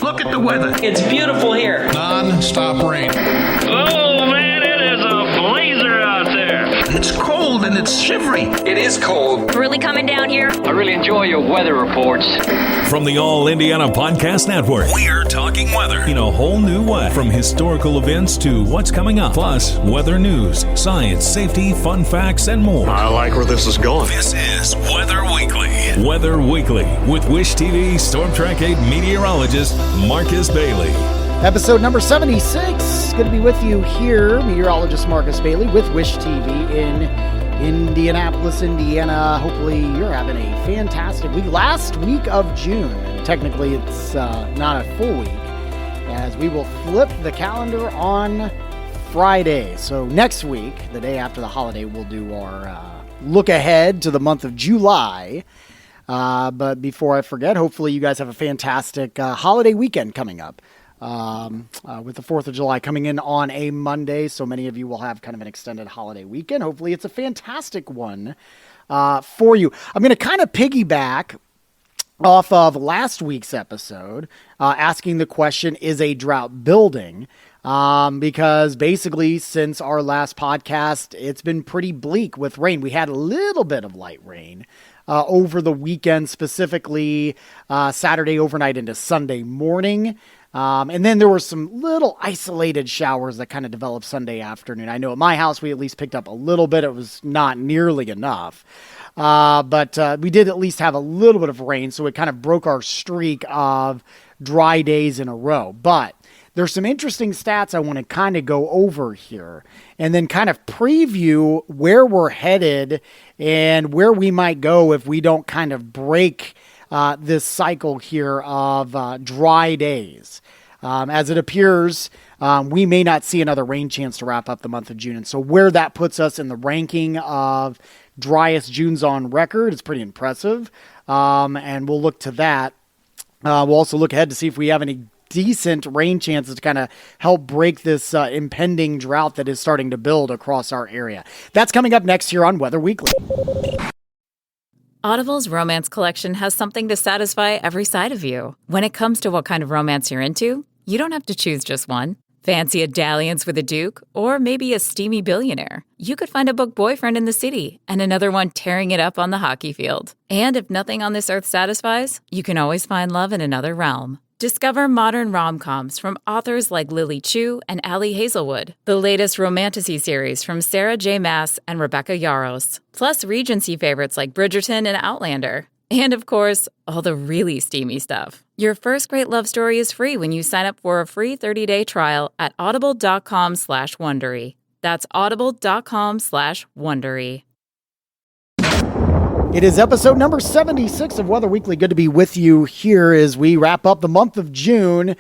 Look at the weather. It's beautiful here. Non-stop rain. Oh, man, it is a blazer out there. It's cold and it's shivery. It is cold. Really coming down here. I really enjoy your weather reports. From the All Indiana Podcast Network, we're talking weather in a whole new way. From historical events to what's coming up, plus weather news, science, safety, fun facts, and more. I like where this is going. This is Weather Weekly. Weather Weekly with Wish TV Storm Track 8 meteorologist Marcus Bailey. Episode number 76. Good to be with you here, meteorologist Marcus Bailey with Wish TV in Indianapolis, Indiana. Hopefully you're having a fantastic week. Last week of June, and technically it's not a full week, as we will flip the calendar on Friday. So next week, the day after the holiday, we'll do our look ahead to the month of July. But before I forget, hopefully you guys have a fantastic holiday weekend coming up. With the 4th of July coming in on a Monday, so many of you will have kind of an extended holiday weekend. Hopefully it's a fantastic one for you. I'm going to kind of piggyback off of last week's episode, asking the question, is a drought building? Because basically since our last podcast, it's been pretty bleak with rain. We had a little bit of light rain over the weekend, specifically Saturday overnight into Sunday morning. And then there were some little isolated showers that kind of developed Sunday afternoon. I know at my house, we at least picked up a little bit. It was not nearly enough. But we did at least have a little bit of rain. So it kind of broke our streak of dry days in a row. But there's some interesting stats I want to kind of go over here and then kind of preview where we're headed and where we might go if we don't kind of break this cycle here of dry days. As it appears, we may not see another rain chance to wrap up the month of June. And so where that puts us in the ranking of driest Junes on record is pretty impressive. And we'll look to that. We'll also look ahead to see if we have any decent rain chances to kind of help break this impending drought that is starting to build across our area. That's coming up next here on Weather Weekly. Audible's romance collection has something to satisfy every side of you. When it comes to what kind of romance you're into, you don't have to choose just one. Fancy a dalliance with a duke, or maybe a steamy billionaire. You could find a book boyfriend in the city and another one tearing it up on the hockey field. And if nothing on this earth satisfies, you can always find love in another realm. Discover modern rom-coms from authors like Lily Chu and Ali Hazelwood, the latest romantasy series from Sarah J. Maas and Rebecca Yarros, plus Regency favorites like Bridgerton and Outlander. And of course, all the really steamy stuff. Your first great love story is free when you sign up for a free 30-day trial at audible.com/Wondery. That's audible.com/Wondery. It is episode number 76 of Weather Weekly. Good to be with you here as we wrap up the month of June.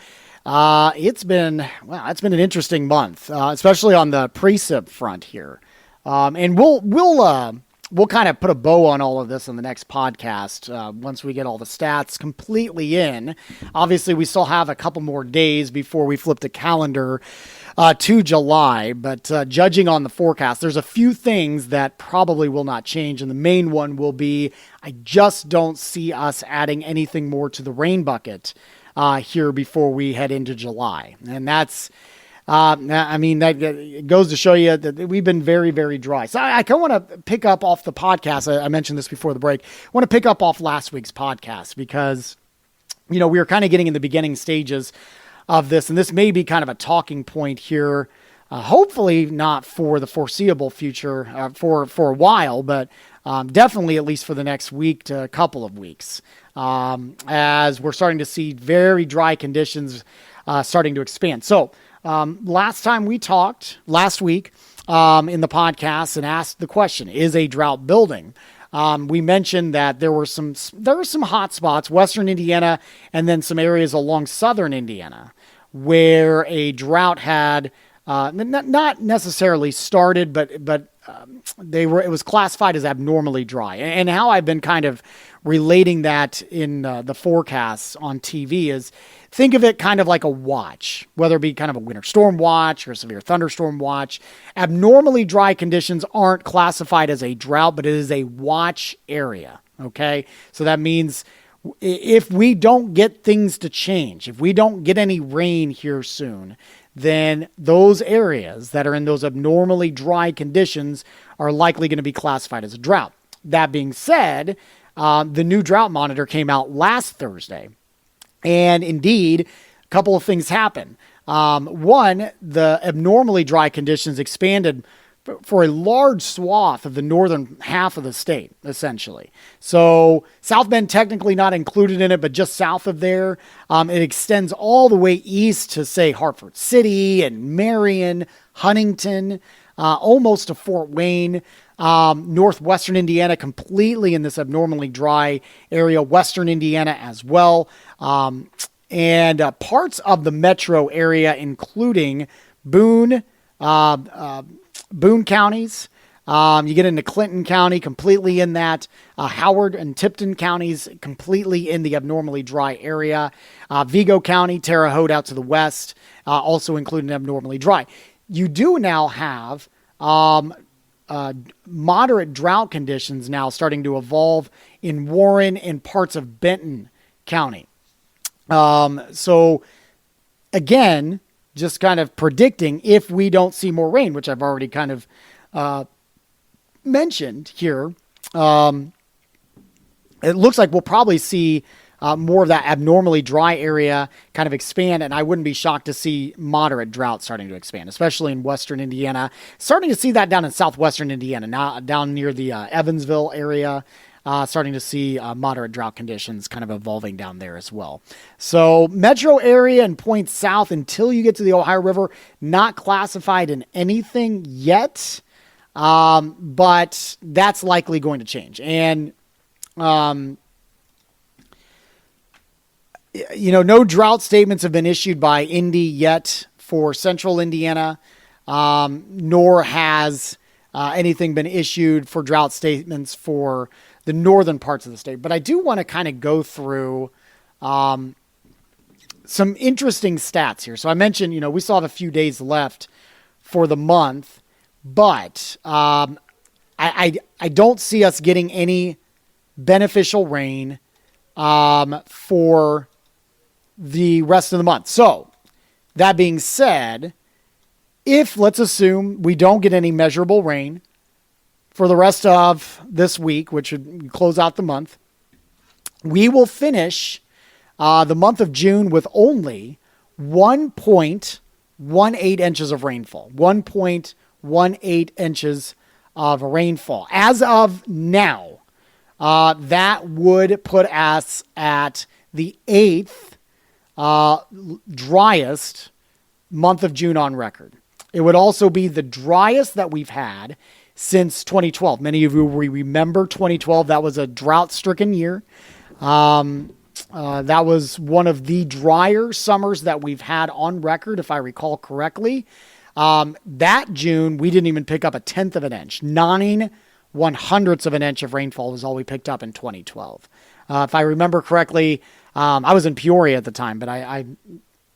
It's been an interesting month, especially on the precip front here. And we'll kind of put a bow on all of this on the next podcast once we get all the stats completely in. Obviously, we still have a couple more days before we flip the calendar to July, but judging on the forecast, there's a few things that probably will not change, and the main one will be I just don't see us adding anything more to the rain bucket here before we head into July, and that's that goes to show you that we've been very, very dry. So I kind of want to pick up off the podcast. I mentioned this before the break. I want to pick up off last week's podcast because, we were kind of getting in the beginning stages of this, and this may be kind of a talking point here. Hopefully not for the foreseeable future, for a while, but definitely at least for the next week to a couple of weeks, as we're starting to see very dry conditions starting to expand. So last time we talked, last week in the podcast, and asked the question, is a drought building? We mentioned that there were some hot spots, western Indiana, and then some areas along southern Indiana, where a drought had not necessarily started, but it was classified as abnormally dry. And how I've been kind of relating that in the forecasts on TV is think of it kind of like a watch, whether it be kind of a winter storm watch or a severe thunderstorm watch. Abnormally dry conditions aren't classified as a drought, but it is a watch area. Okay. So that means if we don't get things to change, if we don't get any rain here soon, then those areas that are in those abnormally dry conditions are likely going to be classified as a drought. That being said, the new drought monitor came out last Thursday. And indeed, a couple of things happened. One, the abnormally dry conditions expanded for a large swath of the northern half of the state, essentially. So South Bend technically not included in it, but just south of there. It extends all the way east to, say, Hartford City and Marion, Huntington, almost to Fort Wayne. Northwestern Indiana completely in this abnormally dry area, western Indiana as well, and parts of the metro area, including Boone counties. You get into Clinton County, completely in that. Howard and Tipton counties, completely in the abnormally dry area. Vigo County, Terre Haute out to the west, also included abnormally dry. You do now have moderate drought conditions now starting to evolve in Warren and parts of Benton County. So again, just kind of predicting if we don't see more rain, which I've already kind of mentioned here, it looks like we'll probably see more of that abnormally dry area kind of expand, and I wouldn't be shocked to see moderate drought starting to expand, especially in western Indiana. Starting to see that down in southwestern Indiana, now down near the Evansville area, starting to see moderate drought conditions kind of evolving down there as well. So metro area and points south until you get to the Ohio River, not classified in anything yet, but that's likely going to change. And no drought statements have been issued by Indy yet for central Indiana, nor has anything been issued for drought statements for the northern parts of the state. But I do want to kind of go through some interesting stats here. So I mentioned, we still have a few days left for the month, but I don't see us getting any beneficial rain for the rest of the month. So that being said, if let's assume we don't get any measurable rain for the rest of this week, which would close out the month, we will finish the month of June with only 1.18 inches of rainfall. 1.18 inches of rainfall. As of now, that would put us at the 8th driest month of June on record. It would also be the driest that we've had since 2012. Many of you will remember 2012. That was a drought-stricken year. That was one of the drier summers that we've had on record, if I recall correctly. That June, we didn't even pick up a tenth of an inch. 9/100ths of an inch of rainfall was all we picked up in 2012. If I remember correctly, I was in Peoria at the time, but I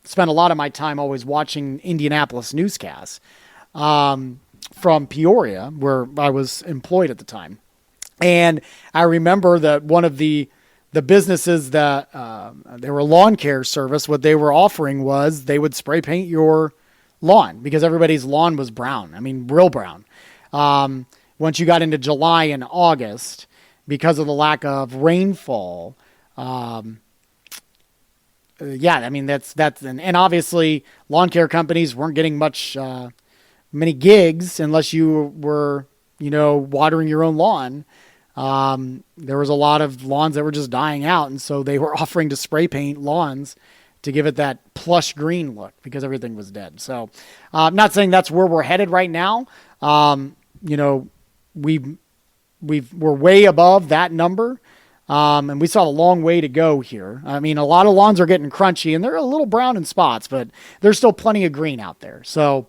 spent a lot of my time always watching Indianapolis newscasts from Peoria, where I was employed at the time. And I remember that one of the businesses that they were a lawn care service, what they were offering was they would spray paint your lawn because everybody's lawn was brown. I mean, real brown. Once you got into July and August, because of the lack of rainfall, and obviously lawn care companies weren't getting many gigs unless you were, watering your own lawn. There was a lot of lawns that were just dying out. And so they were offering to spray paint lawns to give it that plush green look because everything was dead. So I'm not saying that's where we're headed right now. We're way above that number. And we saw a long way to go here. I mean, a lot of lawns are getting crunchy and they're a little brown in spots, but there's still plenty of green out there. So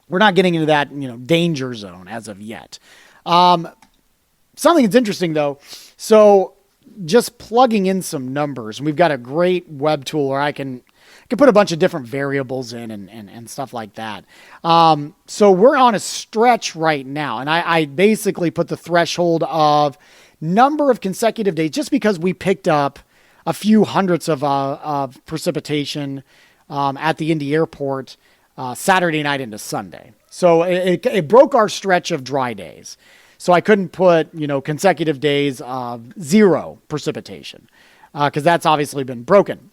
we're not getting into that, danger zone as of yet. Something that's interesting though. So just plugging in some numbers, and we've got a great web tool where I can put a bunch of different variables in and stuff like that. So we're on a stretch right now. And I basically put the threshold of number of consecutive days, just because we picked up a few hundredths of precipitation at the Indy airport Saturday night into Sunday. So it broke our stretch of dry days. So I couldn't put, consecutive days of zero precipitation because that's obviously been broken.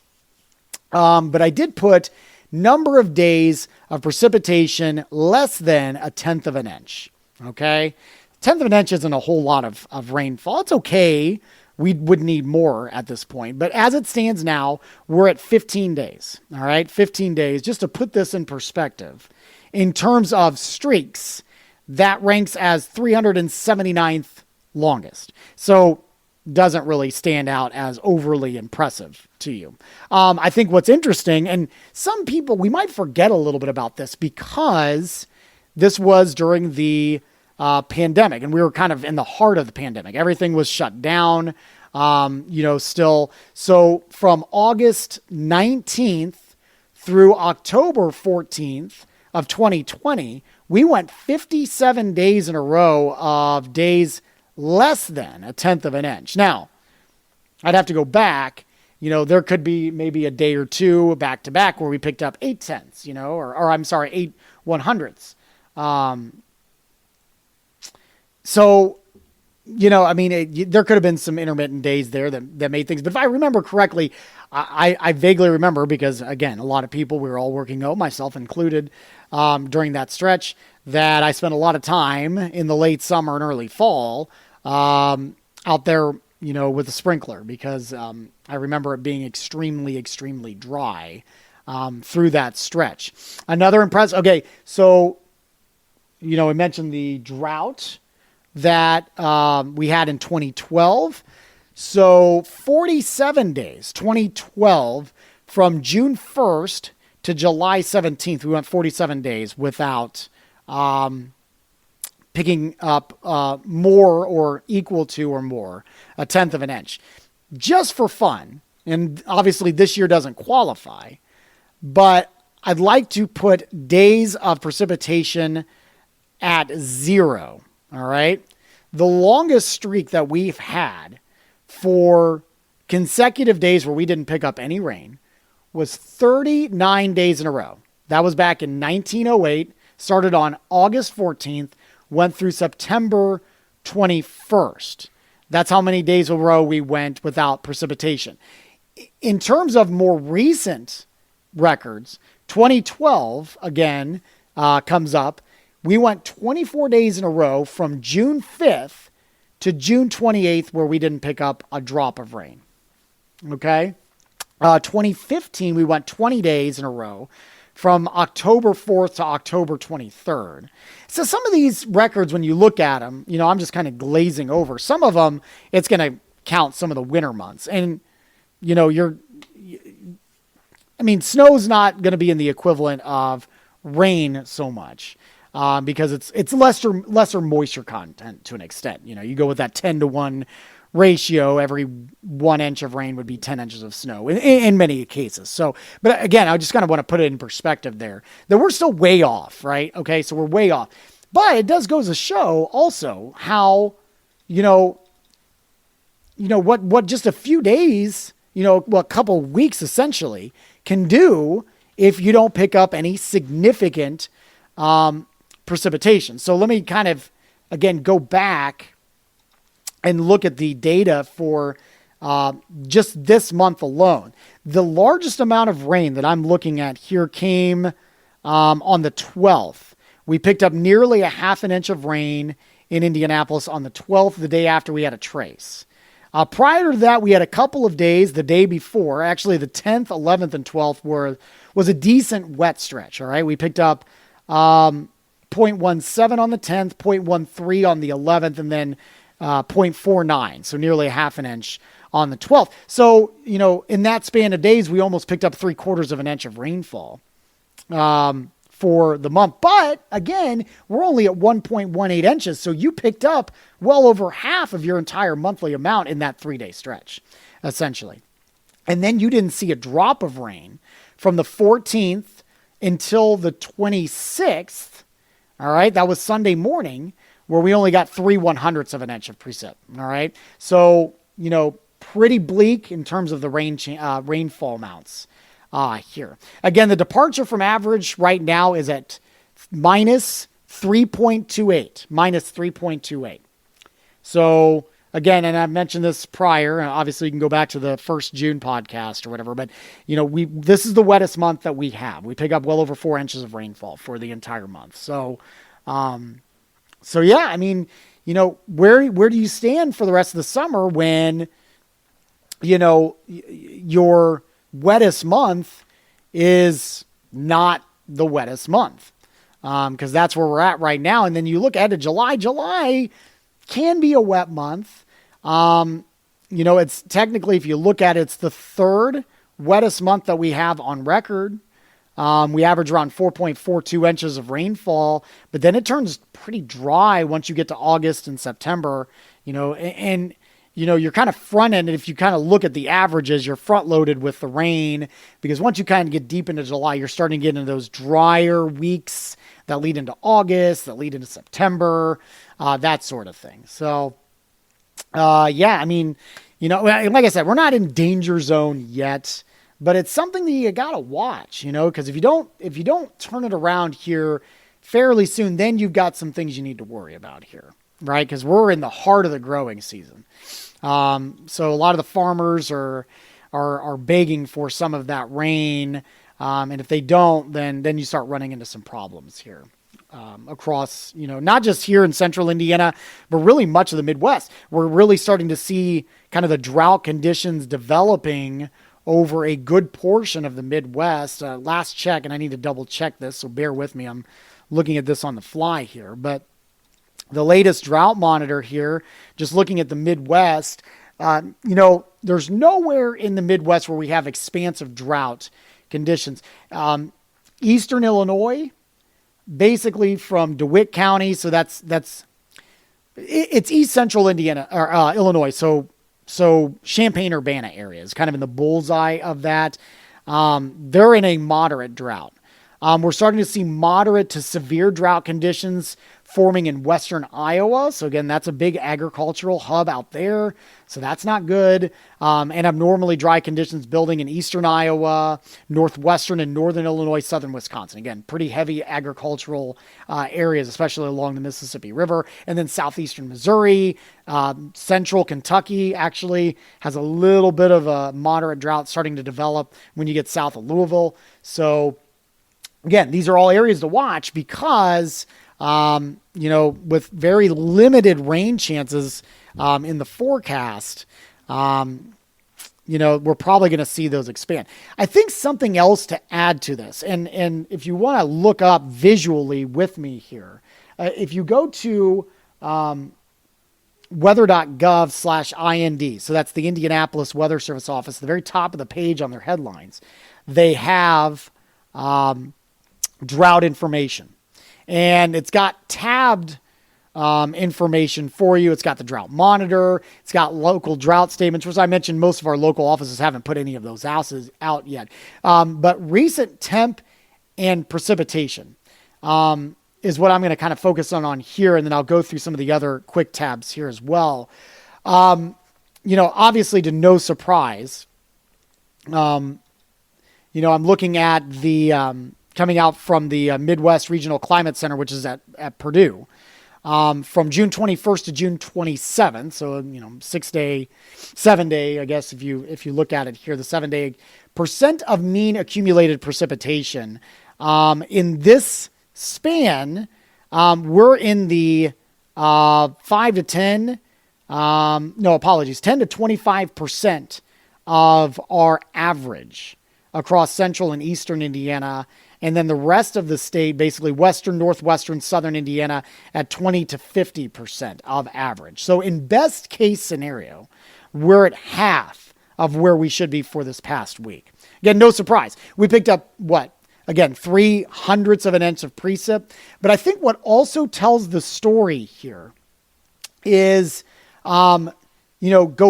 But I did put number of days of precipitation less than 1/10 of an inch. Okay. 1/10 of an inch isn't a whole lot of rainfall. It's okay. We would need more at this point. But as it stands now, we're at 15 days. All right. 15 days. Just to put this in perspective, in terms of streaks, that ranks as 379th longest. So doesn't really stand out as overly impressive to you. I think what's interesting, and some people, we might forget a little bit about this because this was during the pandemic, and we were kind of in the heart of the pandemic. Everything was shut down, still. So from August 19th through October 14th of 2020, we went 57 days in a row of days less than 1/10 of an inch. Now, I'd have to go back. There could be maybe a day or two back to back where we picked up 8/10, or I'm sorry, 8/100ths. There could have been some intermittent days there that made things. But if I remember correctly, I vaguely remember because, again, a lot of people, we were all working out, myself included, during that stretch, that I spent a lot of time in the late summer and early fall out there, with a sprinkler because I remember it being extremely, extremely dry through that stretch. Another impressive. Okay, so, I mentioned the drought that we had in 2012. So 47 days, 2012, from June 1st to July 17th, we went 47 days without picking up more or equal to or more 1/10 of an inch. Just for fun, and obviously this year doesn't qualify, but I'd like to put days of precipitation at 0. All right. The longest streak that we've had for consecutive days where we didn't pick up any rain was 39 days in a row. That was back in 1908, started on August 14th, went through September 21st. That's how many days in a row we went without precipitation. In terms of more recent records, 2012, again, comes up. We went 24 days in a row from June 5th to June 28th where we didn't pick up a drop of rain. Okay? 2015, we went 20 days in a row from October 4th to October 23rd. So some of these records, when you look at them, I'm just kind of glazing over. Some of them, it's going to count some of the winter months. And, snow's not going to be in the equivalent of rain so much. Because it's lesser moisture content to an extent. You go with that 10-to-1 ratio. Every 1 inch of rain would be 10 inches of snow in many cases. So, but again, I just kind of want to put it in perspective there that we're still way off, right? Okay, so we're way off. But it does go to show also how, what just a few days, a couple weeks essentially can do if you don't pick up any significant precipitation. So let me kind of, again, go back and look at the data for just this month alone. The largest amount of rain that I'm looking at here came on the 12th. We picked up nearly a half an inch of rain in Indianapolis on the 12th, the day after we had a trace. Prior to that, we had a couple of days the day before. Actually, the 10th, 11th, and 12th was a decent wet stretch. All right, we picked up 0.17 on the 10th, 0.13 on the 11th, and then 0.49, so nearly a half an inch on the 12th. So, in that span of days, we almost picked up 3/4 of an inch of rainfall for the month. But, again, we're only at 1.18 inches, so you picked up well over half of your entire monthly amount in that 3-day stretch, essentially. And then you didn't see a drop of rain from the 14th until the 26th. All right, that was Sunday morning, where we only got 3/100ths of an inch of precip. All right. So, pretty bleak in terms of the rainfall amounts here. Again, the departure from average right now is at minus 3.28. So again, and I've mentioned this prior, and obviously you can go back to the 1st June podcast or whatever, but this is the wettest month that we have. We pick up well over 4 inches of rainfall for the entire month. So, yeah, I mean, where do you stand for the rest of the summer when, your wettest month is not the wettest month? Because that's where we're at right now. And then you look ahead to July can be a wet month. It's technically, if you look at it, it's the 3rd wettest month that we have on record. We average around 4.42 inches of rainfall, but then it turns pretty dry once you get to August and September, and you're kind of front-ended. If you kind of look at the averages, you're front-loaded with the rain, because once you kind of get deep into July, you're starting to get into those drier weeks that lead into August, that lead into September, that sort of thing. So, yeah, I mean, like I said, we're not in danger zone yet, but it's something that you got to watch, because if you don't turn it around here fairly soon, then you've got some things you need to worry about here, right? Because we're in the heart of the growing season. So a lot of the farmers are begging for some of that rain. And if they don't, then you start running into some problems here, across, not just here in central Indiana, but really much of the Midwest. We're really starting to see kind of the drought conditions developing over a good portion of the Midwest. Last check, and I need to double check this, so bear with me. I'm looking at this on the fly here, but the latest drought monitor here, just looking at the Midwest, there's nowhere in the Midwest where we have expansive drought conditions. Eastern Illinois, basically from DeWitt County, so it's East Central Indiana or Illinois. So Champaign-Urbana area is kind of in the bullseye of that. They're in a moderate drought. We're starting to see moderate to severe drought conditions forming in western Iowa. So again, that's a big agricultural hub out there. So that's not good. And abnormally dry conditions building in eastern Iowa, northwestern and northern Illinois, southern Wisconsin. Again, pretty heavy agricultural areas, especially along the Mississippi River. And then southeastern Missouri, central Kentucky actually has a little bit of a moderate drought starting to develop when you get south of Louisville. So again, these are all areas to watch because, with very limited rain chances in the forecast, we're probably going to see those expand. I think something else to add to this, and if you want to look up visually with me here, if you go to weather.gov/IND, so that's the Indianapolis Weather Service office, the very top of the page on their headlines, they have drought information. And it's got tabbed information for you. It's got the drought monitor. It's got local drought statements, which I mentioned most of our local offices haven't put any of those out yet. But recent temp and precipitation is what I'm going to kind of focus on here, and then I'll go through some of the other quick tabs here as well. Obviously to no surprise, I'm looking at the coming out from the Midwest Regional Climate Center, which is at Purdue, from June 21st to June 27th. So, 7 day, I guess, if you look at it here, the 7-day percent of mean accumulated precipitation. In this span, we're in the 10 to 25% of our average across central and eastern Indiana. And then the rest of the state, basically western, northwestern, southern Indiana, at 20 to 50% of average. So in best case scenario, we're at half of where we should be for this past week. Again, no surprise. We picked up, 3/100ths of an inch of precip. But I think what also tells the story here is, go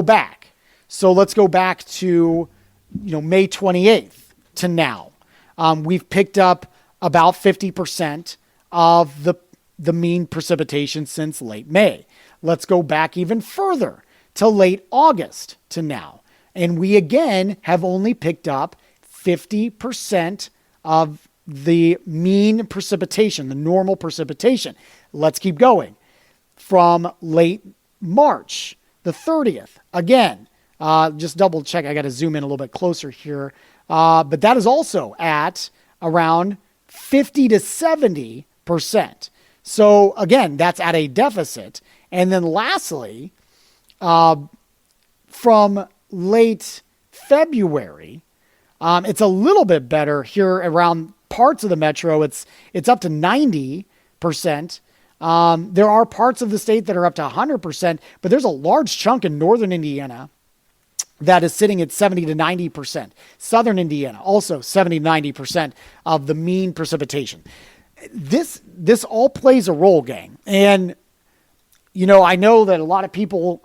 back. So let's go back to, May 28th to now. We've picked up about 50% of the the mean precipitation since late May. Let's go back even further to late August to now. And we again have only picked up 50% of the mean precipitation, the normal precipitation. Let's keep going. From late March, the 30th, again, just double check. I got to zoom in a little bit closer here. But that is also at around 50 to 70%. So again, that's at a deficit. And then lastly, from late February, it's a little bit better here around parts of the metro. It's up to 90%. There are parts of the state that are up to 100%, but there's a large chunk in northern Indiana that is sitting at 70 to 90%. Southern Indiana, also 70 to 90% of the mean precipitation. This all plays a role, gang. And, I know that a lot of people,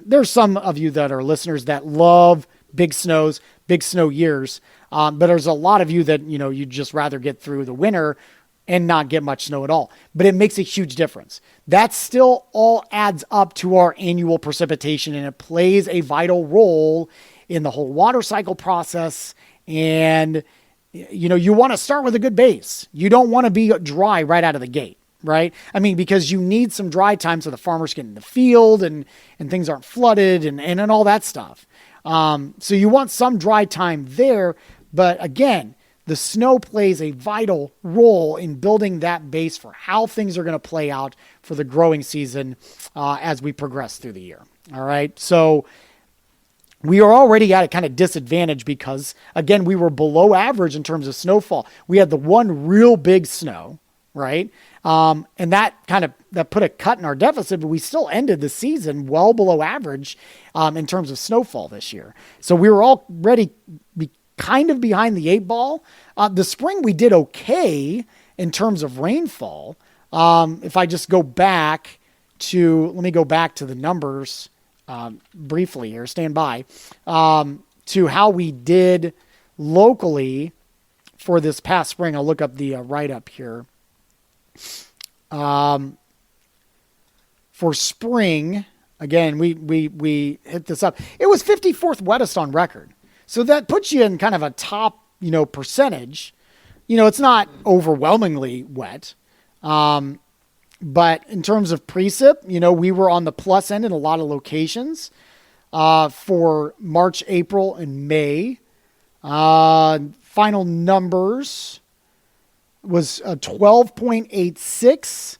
there's some of you that are listeners that love big snows, big snow years. But there's a lot of you that, you'd just rather get through the winter and not get much snow at all. But it makes a huge difference. That still all adds up to our annual precipitation, and it plays a vital role in the whole water cycle process. And, you want to start with a good base. You don't want to be dry right out of the gate, right? Because you need some dry time so the farmers get in the field and things aren't flooded and all that stuff. So you want some dry time there. But again, the snow plays a vital role in building that base for how things are going to play out for the growing season as we progress through the year. All right. So we are already at a kind of disadvantage because, again, we were below average in terms of snowfall. We had the one real big snow, right? And that put a cut in our deficit, but we still ended the season well below average in terms of snowfall this year. So we were already kind of behind the 8 ball. The spring we did okay in terms of rainfall. If I just go back let me go back to the numbers briefly here, stand by, to how we did locally for this past spring. I'll look up the write-up here. For spring, again, we hit this up. It was 54th wettest on record. So that puts you in kind of a top, percentage. It's not overwhelmingly wet. But in terms of precip, we were on the plus end in a lot of locations for March, April, and May. Final numbers was 12.86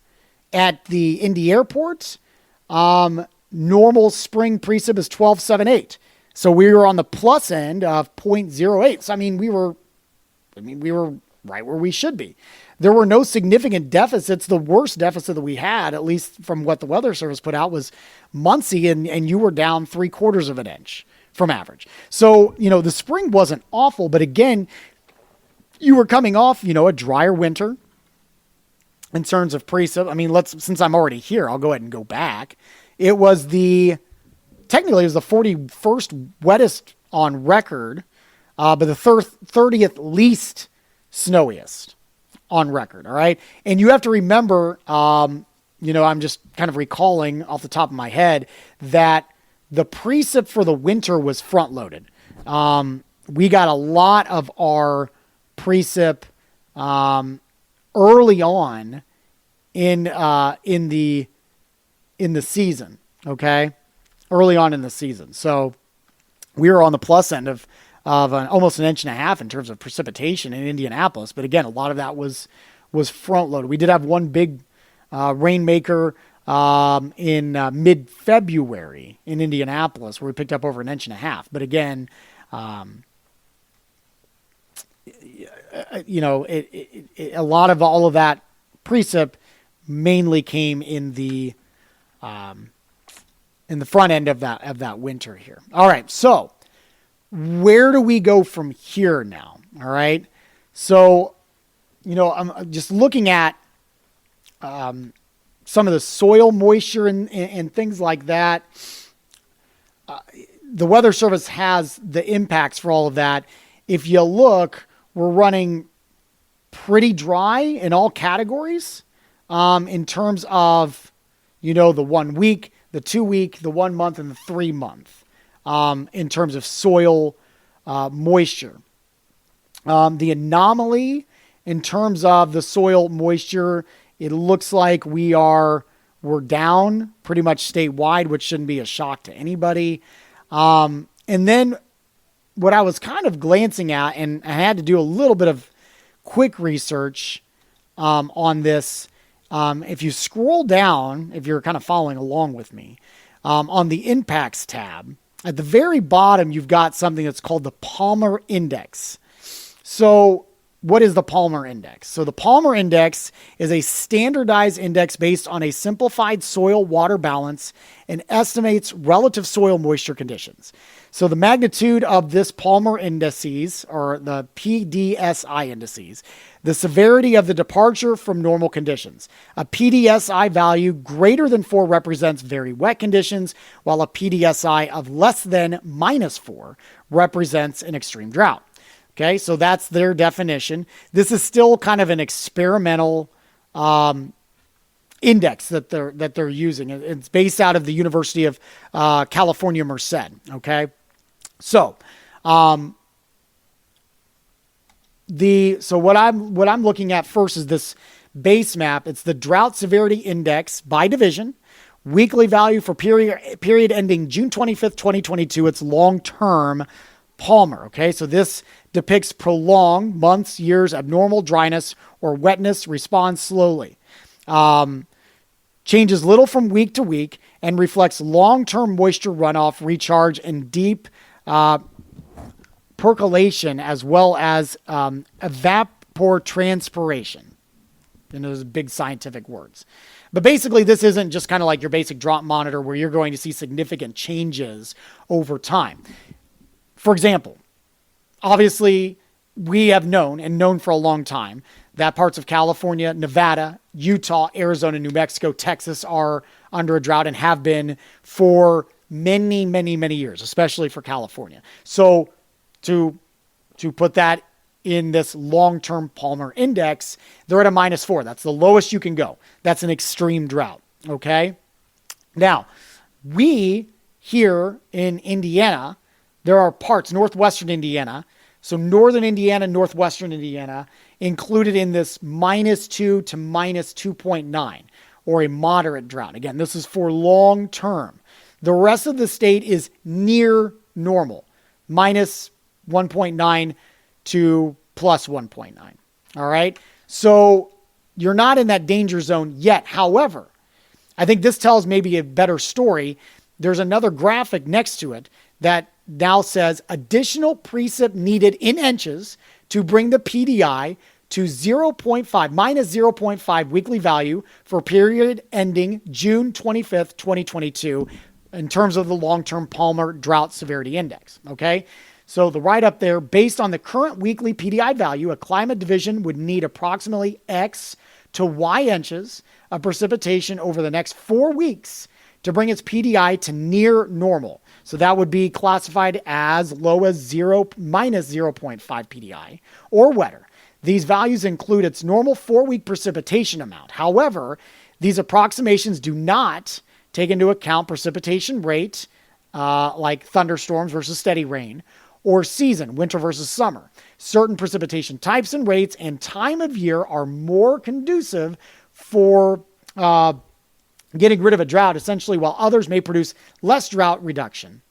at the Indy Airport. Normal spring precip is 12.78. So we were on the plus end of 0.08. So, we were right where we should be. There were no significant deficits. The worst deficit that we had, at least from what the Weather Service put out, was Muncie, and you were down 3/4 of an inch from average. So, the spring wasn't awful, but again, you were coming off, a drier winter in terms of precip. Since I'm already here, I'll go ahead and go back. Technically, it was the 41st wettest on record, but the 30th least snowiest on record. All right. And you have to remember, I'm just kind of recalling off the top of my head that the precip for the winter was front loaded. We got a lot of our precip early on in the season. Okay. Early on in the season. So we were on the plus end of almost an inch and a half in terms of precipitation in Indianapolis. But again, a lot of that was front loaded. We did have one big rainmaker in mid-February in Indianapolis where we picked up over an inch and a half. But again, a lot of all of that precip mainly came in the front end of that winter here. All right, so where do we go from here now? All right, so I'm just looking at some of the soil moisture and things like that. The Weather Service has the impacts for all of that. If you look, we're running pretty dry in all categories. in terms of, the 1 week, the 2 week, the 1 month, and the 3 month in terms of soil moisture. The anomaly in terms of the soil moisture, it looks like we're down pretty much statewide, which shouldn't be a shock to anybody. And then what I was kind of glancing at, and I had to do a little bit of quick research on this. If you scroll down, if you're kind of following along with me, on the impacts tab, at the very bottom, you've got something that's called the Palmer Index. So what is the Palmer Index? So the Palmer Index is a standardized index based on a simplified soil-water balance and estimates relative soil moisture conditions. So the magnitude of this Palmer indices, or the PDSI indices, the severity of the departure from normal conditions. A PDSI value greater than 4 represents very wet conditions, while a PDSI of less than -4 represents an extreme drought. Okay, so that's their definition. This is still kind of an experimental index that they're using. It's based out of the University of California, Merced. Okay, so what I'm looking at first is this base map. It's the Drought Severity Index by division, weekly value for period ending June 25th, 2022. It's long-term Palmer. Okay, so this depicts prolonged months, years, abnormal dryness or wetness, responds slowly. Changes little from week to week and reflects long-term moisture runoff, recharge, and deep percolation, as well as evapotranspiration. And those big scientific words. But basically, this isn't just kind of like your basic drought monitor where you're going to see significant changes over time. For example, obviously, we have known for a long time that parts of California, Nevada, Utah, Arizona, New Mexico, Texas are under a drought and have been for many, many, many years, especially for California. So to put that in this long-term Palmer Index, they're at a -4. That's the lowest you can go. That's an extreme drought, okay? Now, we here in Indiana, there are parts, northwestern Indiana, so northern Indiana, northwestern Indiana, included in this -2 to -2.9, or a moderate drought. Again, this is for long term. The rest of the state is near normal, -1.9 to +1.9. All right? So you're not in that danger zone yet. However, I think this tells maybe a better story. There's another graphic next to it that now says additional precip needed in inches to bring the PDI to -0.5 weekly value for period ending June 25th, 2022 in terms of the long-term Palmer Drought Severity Index. Okay. So the write-up there, based on the current weekly PDI value, a climate division would need approximately X to Y inches of precipitation over the next 4 weeks to bring its PDI to near normal. So that would be classified as low as -0.5 PDI or wetter. These values include its normal 4-week precipitation amount. However, these approximations do not take into account precipitation rate, like thunderstorms versus steady rain, or season, winter versus summer. Certain precipitation types and rates and time of year are more conducive for getting rid of a drought, essentially, while others may produce less drought reduction,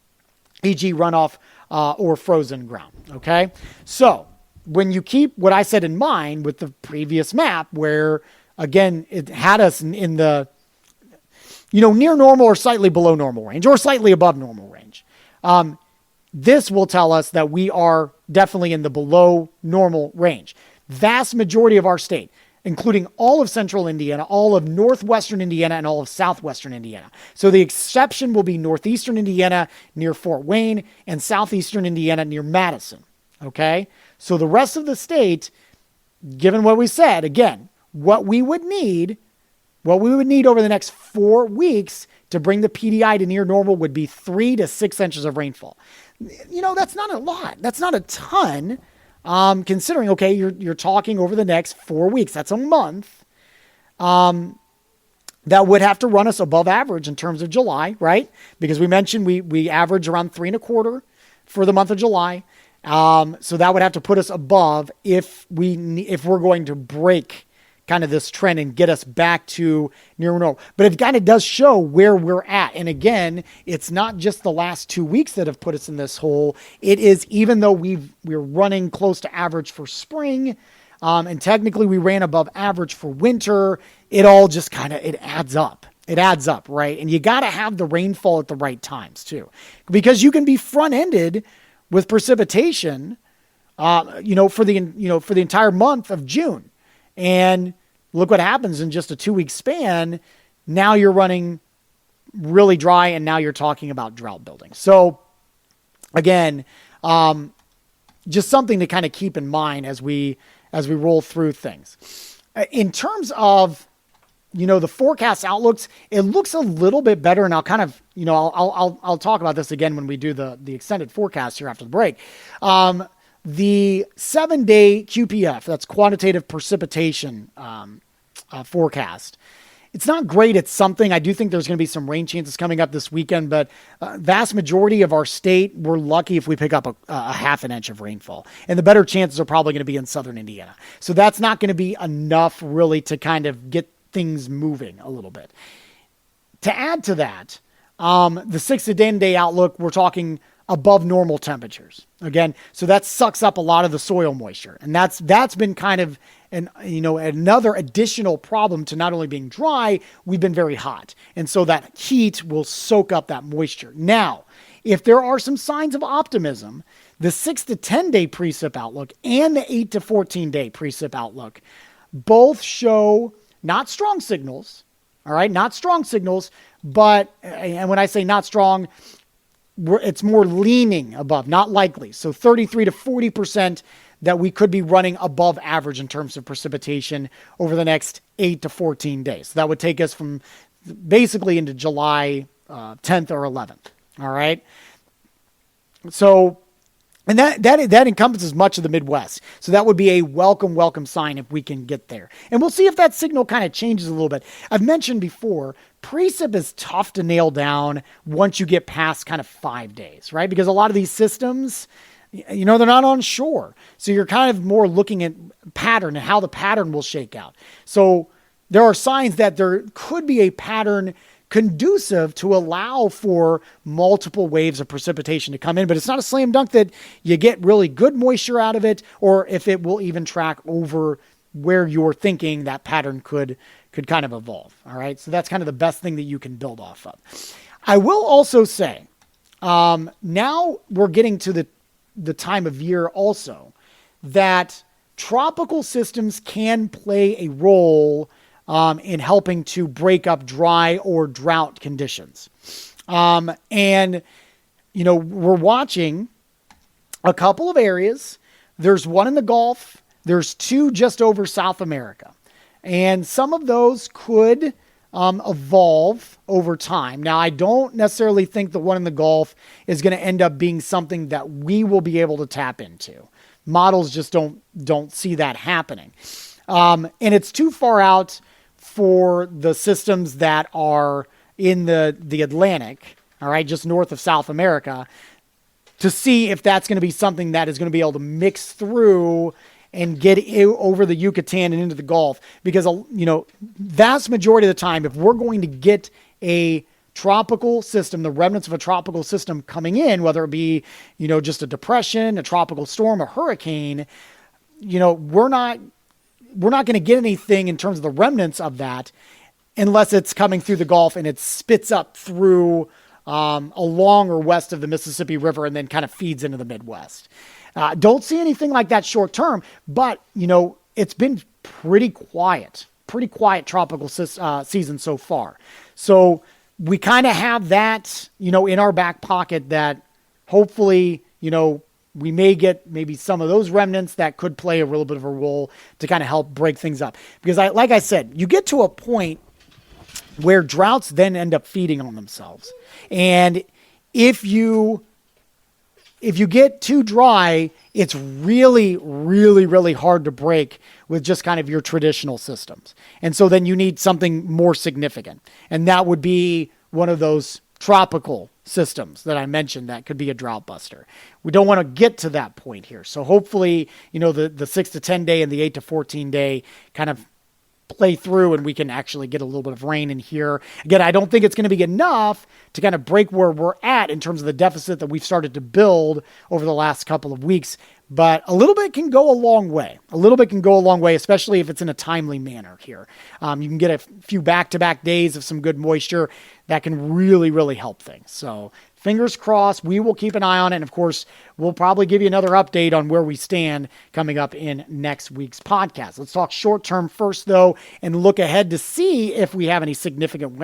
e.g. runoff or frozen ground. Okay? So when you keep what I said in mind with the previous map, where, again, it had us in the, near normal or slightly below normal range, or slightly above normal range, this will tell us that we are definitely in the below normal range. Vast majority of our state, including all of central Indiana, all of northwestern Indiana, and all of southwestern Indiana. So the exception will be northeastern Indiana near Fort Wayne and southeastern Indiana near Madison. Okay? So the rest of the state, given what we said, again, what we would need over the next 4 weeks to bring the PDI to near normal would be 3 to 6 inches of rainfall. That's not a lot. That's not a ton. Considering, okay, you're talking over the next 4 weeks. That's a month. that would have to run us above average in terms of July, right? Because we mentioned we average around 3.25 for the month of July. So that would have to put us above if we're going to break kind of this trend and get us back to near normal. But it kind of does show where we're at. And again, it's not just the last 2 weeks that have put us in this hole. It is, even though we're running close to average for spring, and technically we ran above average for winter, it all just it adds up. It adds up, right? And you got to have the rainfall at the right times too, because you can be front-ended with precipitation, for the entire month of June. And look what happens in just a 2-week span. Now you're running really dry, and now you're talking about drought building. So again, just something to kind of keep in mind as we roll through things. In terms of, the forecast outlooks, it looks a little bit better. And I'll kind of, I'll talk about this again when we do the extended forecast here after the break. The 7-day QPF, that's quantitative precipitation forecast. It's not great. It's something. I do think there's going to be some rain chances coming up this weekend, but vast majority of our state, we're lucky if we pick up a half an inch of rainfall. And the better chances are probably going to be in southern Indiana. So that's not going to be enough really to kind of get things moving a little bit. To add to that, the 6 to 10 day outlook, we're talking above normal temperatures. Again, so that sucks up a lot of the soil moisture. And that's been kind of another additional problem to not only being dry, we've been very hot. And so that heat will soak up that moisture. Now, if there are some signs of optimism, the 6 to 10 day precip outlook and the 8 to 14 day precip outlook both show not strong signals. All right. Not strong signals, but, and when I say not strong, it's more leaning above, not likely. So 33 to 40% that we could be running above average in terms of precipitation over the next 8 to 14 days. So that would take us from basically into July 10th or 11th. All right. So, and that encompasses much of the Midwest. So that would be a welcome sign if we can get there. And we'll see if that signal kind of changes a little bit. I've mentioned before, precip is tough to nail down once you get past kind of 5 days, right? Because a lot of these systems, they're not on shore. So you're kind of more looking at pattern and how the pattern will shake out. So there are signs that there could be a pattern conducive to allow for multiple waves of precipitation to come in, but it's not a slam dunk that you get really good moisture out of it, or if it will even track over where you're thinking that pattern could kind of evolve. All right. So that's kind of the best thing that you can build off of. I will also say, now we're getting to the time of year also that tropical systems can play a role in helping to break up dry or drought conditions. And we're watching a couple of areas. There's one in the Gulf. There's 2 just over South America. And some of those could evolve over time. Now, I don't necessarily think the one in the Gulf is going to end up being something that we will be able to tap into. Models just don't see that happening. And it's too far out for the systems that are in the Atlantic, all right, just north of South America, to see if that's going to be something that is going to be able to mix through and get over the Yucatan and into the Gulf. Because, vast majority of the time, if we're going to get a tropical system, the remnants of a tropical system coming in, whether it be, just a depression, a tropical storm, a hurricane, we're not going to get anything in terms of the remnants of that unless it's coming through the Gulf and it spits up through along or west of the Mississippi River and then kind of feeds into the Midwest. Don't see anything like that short term, but, it's been pretty quiet tropical season so far. So we kind of have that, in our back pocket that hopefully, we may get maybe some of those remnants that could play a little bit of a role to kind of help break things up. Because like I said, you get to a point where droughts then end up feeding on themselves. And if you get too dry, it's really, really, really hard to break with just kind of your traditional systems. And so then you need something more significant. And that would be one of those tropical systems that I mentioned that could be a drought buster. We don't want to get to that point here. So hopefully, the 6 to 10 day and the 8 to 14 day kind of play through and we can actually get a little bit of rain in here. Again, I don't think it's going to be enough to kind of break where we're at in terms of the deficit that we've started to build over the last couple of weeks. But a little bit can go a long way. A little bit can go a long way, especially if it's in a timely manner here. You can get a few back-to-back days of some good moisture that can really, really help things. So fingers crossed, we will keep an eye on it. And of course, we'll probably give you another update on where we stand coming up in next week's podcast. Let's talk short term first, though, and look ahead to see if we have any significant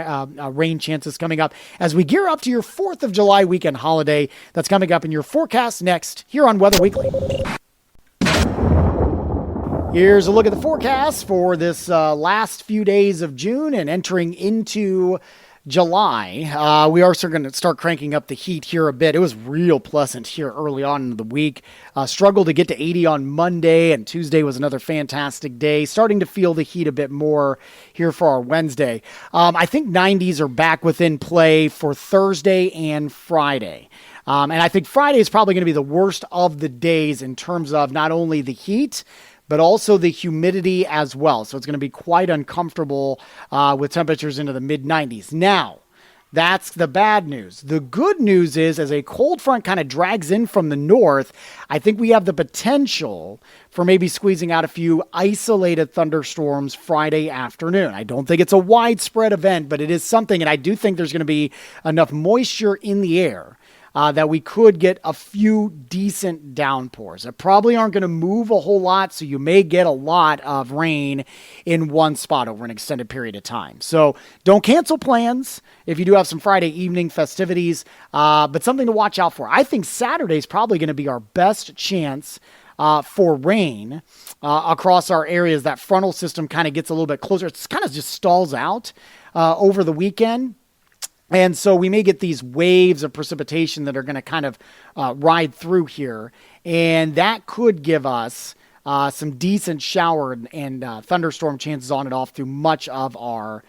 rain chances coming up as we gear up to your 4th of July weekend holiday. That's coming up in your forecast next here on Weather Weekly. Here's a look at the forecast for this last few days of June and entering into July. We are going to start cranking up the heat here a bit. It was real pleasant here early on in the week. Struggled to get to 80 on Monday, and Tuesday was another fantastic day. Starting to feel the heat a bit more here for our Wednesday. I think 90s are back within play for Thursday and Friday. And I think Friday is probably going to be the worst of the days in terms of not only the heat, but also the humidity as well. So it's going to be quite uncomfortable with temperatures into the mid-90s. Now, that's the bad news. The good news is, as a cold front kind of drags in from the north, I think we have the potential for maybe squeezing out a few isolated thunderstorms Friday afternoon. I don't think it's a widespread event, but it is something, and I do think there's going to be enough moisture in the air that we could get a few decent downpours that probably aren't going to move a whole lot, so you may get a lot of rain in one spot over an extended period of time. So don't cancel plans if you do have some Friday evening festivities, but something to watch out for. I think Saturday is probably going to be our best chance for rain across our areas. That frontal system kind of gets a little bit closer. It's kind of just stalls out over the weekend. And so we may get these waves of precipitation that are going to kind of ride through here. And that could give us some decent shower and thunderstorm chances on and off through much of our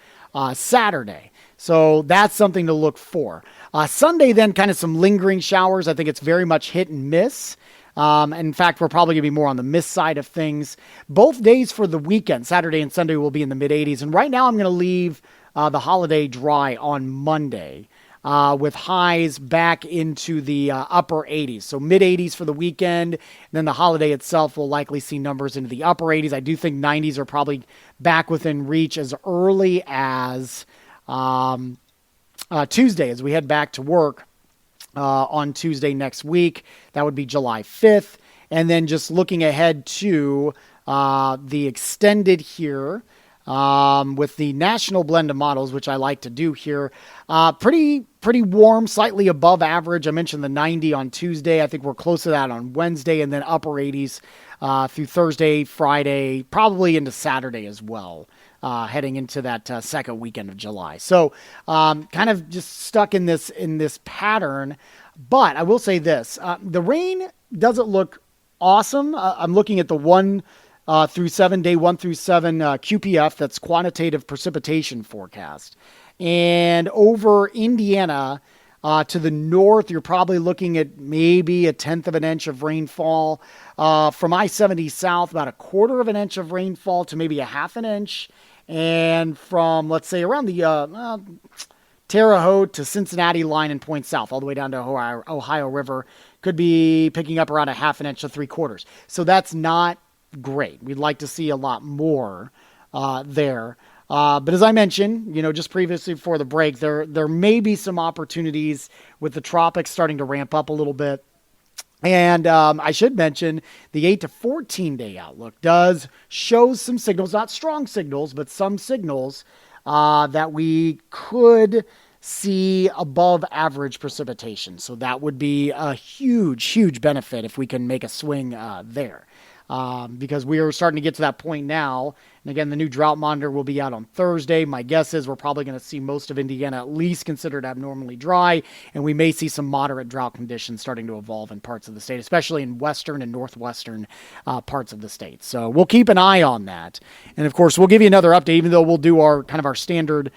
Saturday. So that's something to look for. Sunday, then, kind of some lingering showers. I think it's very much hit and miss. In fact, we're probably going to be more on the miss side of things. Both days for the weekend, Saturday and Sunday, will be in the mid-80s. And right now I'm going to leave the holiday dry on Monday with highs back into the upper 80s. So mid-80s for the weekend. And then the holiday itself will likely see numbers into the upper 80s. I do think 90s are probably back within reach as early as Tuesday as we head back to work on Tuesday next week. That would be July 5th. And then just looking ahead to the extended here, with the national blend of models, which I like to do here. Pretty warm, slightly above average. I mentioned the 90 on Tuesday. I think we're close to that on Wednesday, and then upper 80s through Thursday, Friday, probably into Saturday as well, heading into that second weekend of July. So kind of just stuck in this pattern. But I will say this, the rain doesn't look awesome. I'm looking at the 1 through 7, day 1 through 7 QPF, that's quantitative precipitation forecast. And over Indiana to the north, you're probably looking at maybe 1/10 of an inch of rainfall. From I-70 south, about 1/4 of an inch of rainfall to maybe 1/2 an inch. And from, let's say, around the Terre Haute to Cincinnati line and point south, all the way down to Ohio River, could be picking up around 1/2 an inch to 3/4. So that's not great. We'd like to see a lot more there. But as I mentioned, just previously before the break, there may be some opportunities with the tropics starting to ramp up a little bit. And I should mention the 8 to 14 day outlook does show some signals, not strong signals, but some signals that we could see above average precipitation. So that would be a huge, huge benefit if we can make a swing there. because we are starting to get to that point now. And again, the new drought monitor will be out on Thursday. My guess is we're probably going to see most of Indiana at least considered abnormally dry, and we may see some moderate drought conditions starting to evolve in parts of the state, especially in western and northwestern parts of the state. So we'll keep an eye on that. And of course, we'll give you another update, even though we'll do our standard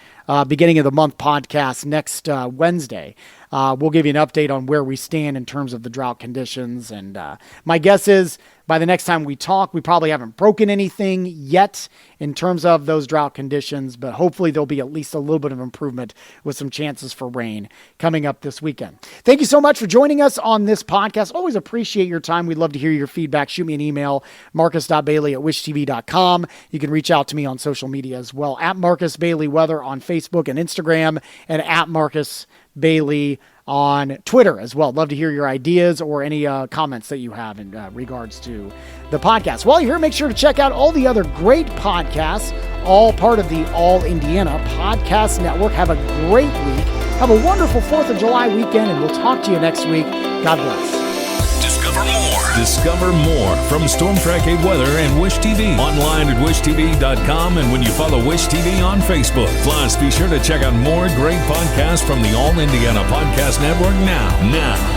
beginning of the month podcast next Wednesday. We'll give you an update on where we stand in terms of the drought conditions. And my guess is by the next time we talk, we probably haven't broken anything yet in terms of those drought conditions, but hopefully there'll be at least a little bit of improvement with some chances for rain coming up this weekend. Thank you so much for joining us on this podcast. Always appreciate your time. We'd love to hear your feedback. Shoot me an email, marcus.bailey@wishtv.com. You can reach out to me on social media as well, at Marcus Bailey Weather on Facebook and Instagram, and at Marcus Bailey on Twitter as well. Love to hear your ideas or any comments that you have in regards to the podcast. While you're here, make sure to check out all the other great podcasts, all part of the All Indiana Podcast Network. Have a great week. Have a wonderful 4th of July weekend, and we'll talk to you next week. God bless. Discover more from Storm Track 8 Weather and Wish TV. Online at wishtv.com and when you follow Wish TV on Facebook. Plus, be sure to check out more great podcasts from the All Indiana Podcast Network now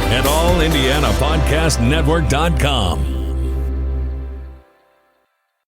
at allindianapodcastnetwork.com.